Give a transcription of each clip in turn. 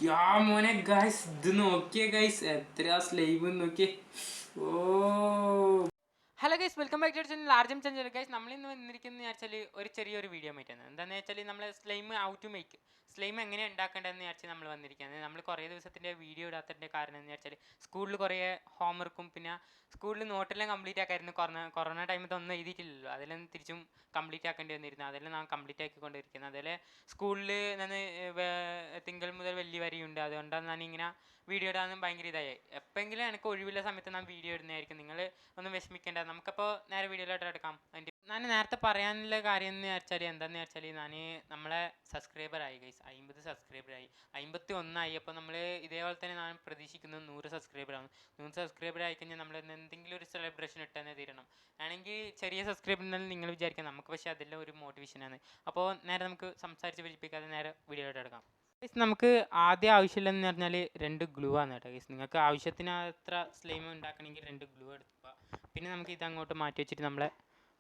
യാ മോനെ ഗൈസ്, ഇത് നോക്കിയേ ഗൈസ്, എത്ര സ്ലൈവ് നോക്കിയേ. Oh hello guys, welcome back to channel ആർജം ചന്ദ്രൻ. ഗൈസ്, നമ്മളിന്ന് വന്നിരിക്കുന്നത് വെച്ചാൽ ഒരു ചെറിയൊരു വീഡിയോ ആയിട്ടാണ്. എന്താണെന്ന് വെച്ചാൽ നമ്മൾ slime how to make slime എങ്ങനെ ഉണ്ടാക്കേണ്ടതെന്ന് വെച്ചാൽ നമ്മൾ വന്നിരിക്കുന്നത്. നമ്മൾ കുറേ ദിവസത്തിൻ്റെ വീഡിയോ ഇടാത്തതിൻ്റെ കാരണം എന്ന് വെച്ചാൽ സ്കൂളിൽ കുറേ ഹോംവർക്കും പിന്നെ സ്കൂളിൽ നോട്ടെല്ലാം കംപ്ലീറ്റ് ആക്കായിരുന്നു. കൊറോണ ടൈമിൽ ഒന്നും എഴുതിയിട്ടില്ലല്ലോ, അതെല്ലാം തിരിച്ചും കംപ്ലീറ്റ് ആക്കേണ്ടി വന്നിരുന്നു. അതെല്ലാം നാം കംപ്ലീറ്റ് ആക്കിക്കൊണ്ടിരിക്കുന്നത്. അതേപോലെ സ്കൂളിൽ നിന്ന് തിങ്കൾ മുതൽ വെള്ളി വരെയുണ്ട്. അതുകൊണ്ടാണ് ഞാനിങ്ങനെ വീഡിയോ ഇടാനും ഭയങ്കര ഇതായി. എപ്പോഴെങ്കിലും എനിക്ക് ഒഴിവുള്ള സമയത്ത് ഞാൻ വീഡിയോ ഇടുന്നതായിരിക്കും. നിങ്ങൾ ഒന്നും വിഷമിക്കേണ്ട. നമുക്കപ്പോൾ നേരെ വീഡിയോയിലോട്ട് എടുക്കാം. ഞാൻ നേരത്തെ പറയാനുള്ള കാര്യം എന്ന് വെച്ചാൽ എന്താണെന്ന് വെച്ചാൽ നമ്മളെ സബ്സ്ക്രൈബറായി ഗൈസ്, 50 സബ്സ്ക്രൈബറായി, 51 അപ്പോൾ നമ്മൾ ഇതേപോലെ തന്നെ ഞാൻ പ്രതീക്ഷിക്കുന്നത് 100 സബ്സ്ക്രൈബറാണ്. 100 സബ്സ്ക്രൈബർ ആയിക്കഴിഞ്ഞാൽ നമ്മൾ എന്തെങ്കിലും ഒരു സെലിബ്രേഷൻ ഇട്ടുതന്നെ തീരണം. ആണെങ്കിൽ ചെറിയ സബ്സ്ക്രൈബർ എന്നാലും നിങ്ങൾ വിചാരിക്കാം നമുക്ക്, പക്ഷേ അതെല്ലാം ഒരു മോട്ടിവേഷനാണ്. അപ്പോൾ നേരെ നമുക്ക് സംസാരിച്ച് വിളിപ്പിക്കാതെ നേരെ വീഡിയോയിലോട്ട് എടുക്കാം. നമുക്ക് ആദ്യം ആവശ്യമില്ലെന്ന് പറഞ്ഞാൽ 2 ഗ്ലൂ ആണ് കേട്ടോ ഗൈസ്. നിങ്ങൾക്ക് ആവശ്യത്തിന് അത്ര സ്ലൈം ഉണ്ടാക്കണമെങ്കിൽ 2 ഗ്ലൂ എടുക്കുക. പിന്നെ നമുക്ക് ഇതങ്ങോട്ട് മാറ്റി വെച്ചിട്ട് നമ്മളെ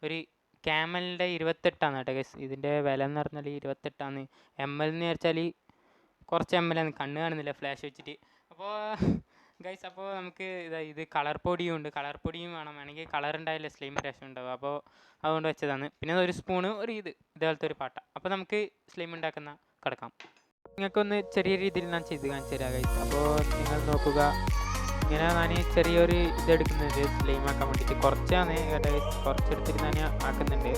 ഒരു ക്യാമലിൻ്റെ 28 കേട്ടോ ഗൈസ്. ഇതിൻ്റെ വില എന്ന് പറഞ്ഞാൽ 28 ML എന്ന് വെച്ചാൽ കുറച്ച് ML ആണ്, കണ്ണ് കാണുന്നില്ല ഫ്ലാഷ് വെച്ചിട്ട്. അപ്പോൾ ഗൈസ്, അപ്പോൾ നമുക്ക് ഇത് കളർ പൊടിയും ഉണ്ട്, കളർ പൊടിയും വേണമെങ്കിൽ കളർ ഉണ്ടായാലേ സ്ലൈം രസം ഉണ്ടാവും. അപ്പോൾ അതുകൊണ്ട് വെച്ചതാണ്. പിന്നെ ഒരു സ്പൂണ് ഇതേപോലത്തെ ഒരു പാട്ട. അപ്പോൾ നമുക്ക് സ്ലൈം ഉണ്ടാക്കുന്ന കിടക്കാം. നിങ്ങൾക്കൊന്ന് ചെറിയ രീതിയിൽ ഞാൻ ചെയ്ത് കാണിച്ചു തരാം ഗൈസ്. അപ്പോൾ നിങ്ങൾ നോക്കുക, ഇങ്ങനെ ഞാൻ ചെറിയൊരു ഇതെടുക്കുന്നുണ്ട് സ്ലൈം ആക്കാൻ വേണ്ടിയിട്ട്. കുറച്ചാണ് കേട്ടോ ഗൈസ്, കുറച്ചെടുത്തിട്ട് ഞാൻ ആക്കുന്നുണ്ട്.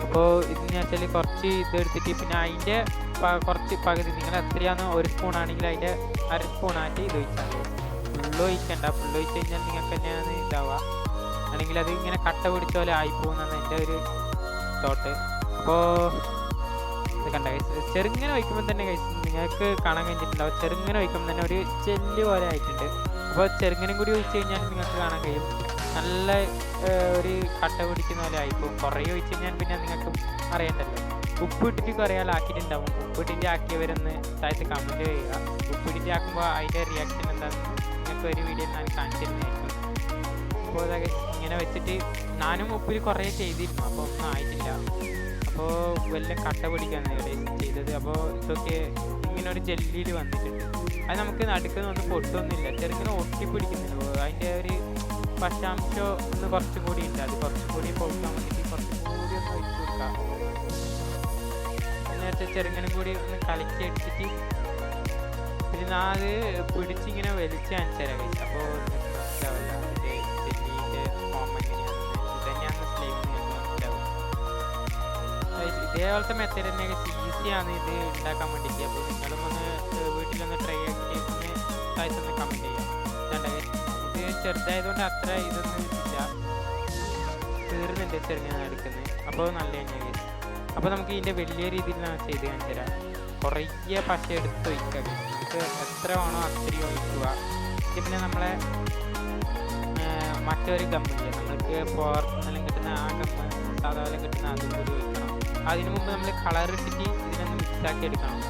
അപ്പോൾ ഇതെന്ന് വെച്ചാൽ കുറച്ച് ഇതെടുത്തിട്ട് പിന്നെ അതിൻ്റെ കുറച്ച് പകുതി, നിങ്ങൾ എത്രയാണോ ഒരു സ്പൂൺ ആണെങ്കിൽ അതിൻ്റെ അര സ്പൂണായിട്ട് ഇത് ഒഴിച്ചാൽ മതി. ഫുള്ള് ഒഴിക്കണ്ട. ഫുള്ള് ഒഴിച്ച് കഴിഞ്ഞാൽ നിങ്ങൾക്ക് തന്നെയാണ് ഇതാവുക, അല്ലെങ്കിൽ അത് ഇങ്ങനെ കട്ട പിടിച്ച പോലെ ആയിപ്പോകുന്നതാണ് എൻ്റെ ഒരു തോട്ട്. അപ്പോൾ ഇത് കണ്ട ഗൈസ്, ചെറുങ്ങനെ വയ്ക്കുമ്പോൾ തന്നെ ഗൈസ് നിങ്ങൾക്ക് കാണാൻ കഴിഞ്ഞിട്ടുണ്ടാവും. ചെറുങ്ങനെ വയ്ക്കുമ്പോൾ തന്നെ ഒരു ജെല്ലി പോലെ ആയിട്ടുണ്ട്. അപ്പോൾ ചെറുങ്ങനും കൂടി ഒഴിച്ച് കഴിഞ്ഞാൽ നിങ്ങൾക്ക് കാണാൻ കഴിയും നല്ല ഒരു കട്ട പിടിക്കുന്ന പോലെ ആയിപ്പോൾ. കുറേ ഒഴിച്ച് കഴിഞ്ഞാൽ പിന്നെ നിങ്ങൾക്ക് അറിയണ്ടല്ലോ. ഉപ്പ് ഇട്ടിട്ട് കുറേ ആക്കിയിട്ടുണ്ടാവും. ഉപ്പ് ഇട്ടിട്ട് ആക്കിയവരൊന്ന് താഴത്ത് കമൻറ്റ് ചെയ്യുക. ഉപ്പ് ഇട്ടിട്ട് ആക്കുമ്പോൾ അതിൻ്റെ റിയാക്ഷൻ എന്താണെന്ന് നിങ്ങൾക്ക് ഒരു വീഡിയോ ഞാൻ കാണിച്ചിരുന്നതായിരിക്കും. അപ്പോൾ അതൊക്കെ ഇങ്ങനെ വെച്ചിട്ട് ഞാനും ഉപ്പിൽ കുറേ ചെയ്തിരുന്നു, അപ്പോൾ ഒന്നും ആയിട്ടില്ല. അപ്പോൾ വല്ല കട്ട പിടിക്കാണ് ഇവിടെ ചെയ്തത്. അപ്പോൾ ഇതൊക്കെ ഇങ്ങനെ ഒരു ജെല്ലിയിൽ വന്നിട്ടുണ്ട്. അത് നമുക്ക് നടുക്കുന്നൊന്നും പൊട്ടൊന്നുമില്ല, ചെറുങ്ങനെ ഒട്ടിപ്പിടിക്കുന്നില്ല. അതിൻ്റെ ഒരു പശാംശം ഒന്ന് കുറച്ചും കൂടി ഉണ്ട്. അത് കുറച്ചും കൂടി പൊക്കാൻ വേണ്ടിയിട്ട് കുറച്ചും കൂടി ഒന്ന് ഒഴിച്ചു കൊടുക്കാം. നേരത്തെ ചെറുങ്ങനും കൂടി ഒന്ന് കളിച്ച് എടുത്തിട്ട് പിന്നെ അത് പിടിച്ചിങ്ങനെ വലിച്ച് കാണിച്ചു തരാം കഴിച്ചു. അപ്പോൾ മനസ്സിലാവില്ല അതിൻ്റെ ജെല്ലിൻ്റെ ഫോം എങ്ങനെയാണെന്ന്. ഇത് തന്നെയാണ് സ്ലൈം മനസ്സിലാവും. ഇതേപോലത്തെ മെത്തേഡ് തന്നെ ഈസിയാണ് ഇത് ഉണ്ടാക്കാൻ വേണ്ടിയിട്ട്. അപ്പോൾ നിങ്ങളും ഒന്ന് വീട്ടിലൊന്ന് ട്രൈ ആക്കിയിട്ട് ഒന്ന് താഴ്ത്തൊന്ന് കമൻറ്റ് ചെയ്യാം. ഇത് ചെറുതായതുകൊണ്ട് അത്ര ഇതൊന്നും ഇല്ല, തീർന്നുണ്ട് ചെറുങ്ങനെ എടുക്കുന്നത്. അപ്പോൾ നല്ല തന്നെയാണ്. അപ്പോൾ നമുക്ക് ഇതിൻ്റെ വലിയ രീതിയിൽ ഞാൻ ചെയ്ത് കാണിച്ചു തരാം. കുറേ പശ എടുത്ത് ഒഴിക്കുക. നമുക്ക് എത്ര വേണോ അത്രയും ഒഴിക്കുക. പിന്നെ നമ്മളെ മറ്റൊരു ഗമ്മില്ലേ, നമ്മൾക്ക് പുറത്തുനിന്നെല്ലാം കിട്ടുന്ന ആ ഗമ്മ്, സാധാരണ കിട്ടുന്ന അതും കൂടി ഒഴിക്കണം. അതിനു മുമ്പ് നമ്മൾ കളർ ഇട്ടിട്ട് ഇതിനൊന്ന് മിക്സാക്കി എടുക്കണം.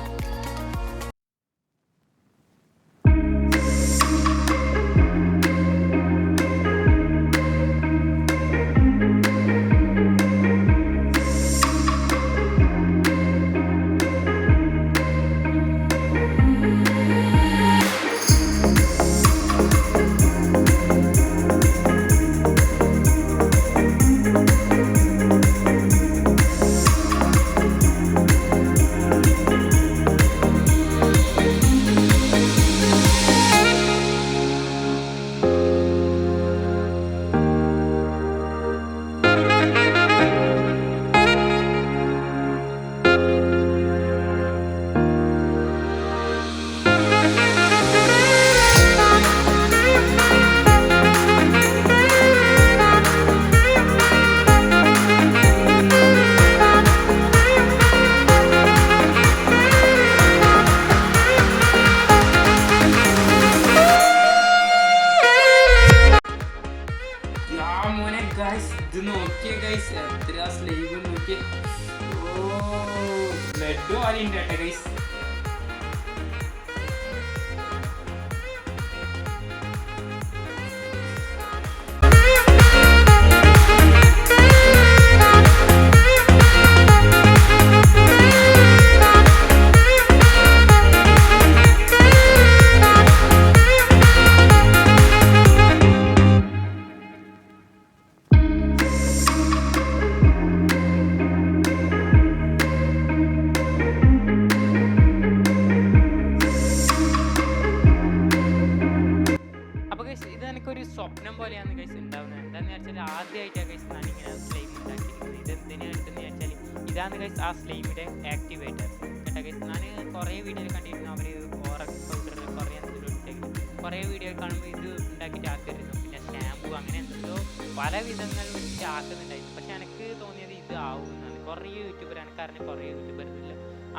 ഗൈസ് ഉണ്ടാവുന്നത്. എന്താണെന്ന് വെച്ചാൽ ആദ്യമായിട്ടാണ് ഗൈസ് ഞാനിങ്ങനെ സ്ലൈം ഉണ്ടാക്കിയിരിക്കുന്നത്. ഇത് എന്തിനാണെന്ന് വെച്ചാൽ ഇതാണ് ഗൈസ് ആ സ്ലൈമിൻ്റെ ആക്ടിവേറ്റർ കേട്ടോ ഗൈസ്. ഞാൻ കുറേ വീഡിയോയിൽ കണ്ടിരുന്നു അവർ ഓറക്സ് പൗഡർ കുറേ എന്തെങ്കിലും ഇട്ടെങ്കിലും കുറേ വീഡിയോ കാണുമ്പോൾ ഇത് ഉണ്ടാക്കിയിട്ട് ആക്കിയിരുന്നു. പിന്നെ ഷാമ്പു അങ്ങനെ എന്തെല്ലോ പല വിധങ്ങൾ വെച്ചിട്ട് ആക്കുന്നുണ്ടായിരുന്നു. പക്ഷെ എനിക്ക് തോന്നിയത് ഇത് ആവുമെന്നാണ്. കുറേ യൂട്യൂബർ എനിക്കറിഞ്ഞ കുറേ യൂട്യൂബർ ഇതിൽ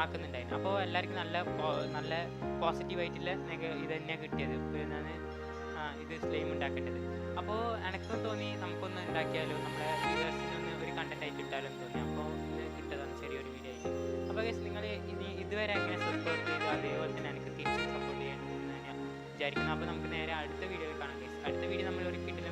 ആക്കുന്നുണ്ടായിരുന്നു. അപ്പോൾ എല്ലാവർക്കും നല്ല പോസിറ്റീവായിട്ടുള്ള ഇത് തന്നെയാണ് കിട്ടിയത്. ഞാൻ ഇത് സ്ലൈം ഉണ്ടാക്കേണ്ടത്. അപ്പോൾ എനിക്കും തോന്നി നമുക്കൊന്ന് ഉണ്ടാക്കിയാലോ, നമ്മളെ വ്യൂവേഴ്സിനൊന്ന് ഒരു കണ്ടന്റ് ആയിട്ട് ഇട്ടാലോ എന്ന് തോന്നി. അപ്പോൾ ഇത് ഇട്ടതാണ് ചെറിയൊരു വീഡിയോ ആയിട്ട്. അപ്പോൾ ഗൈസ് നിങ്ങൾ ഇനി ഇതുവരെ എങ്ങനെ സപ്പോർട്ട് ചെയ്തു അതേപോലെ തന്നെ എനിക്ക് തിരിച്ച് സപ്പോർട്ട് ചെയ്യണമെന്ന് ഞാൻ വിചാരിക്കുന്നു. അപ്പോൾ നമുക്ക് നേരെ അടുത്ത വീഡിയോയിൽ കാണാം ഗൈസ്. അടുത്ത വീഡിയോ നമ്മൾ ഒരു കിട്ടുന്ന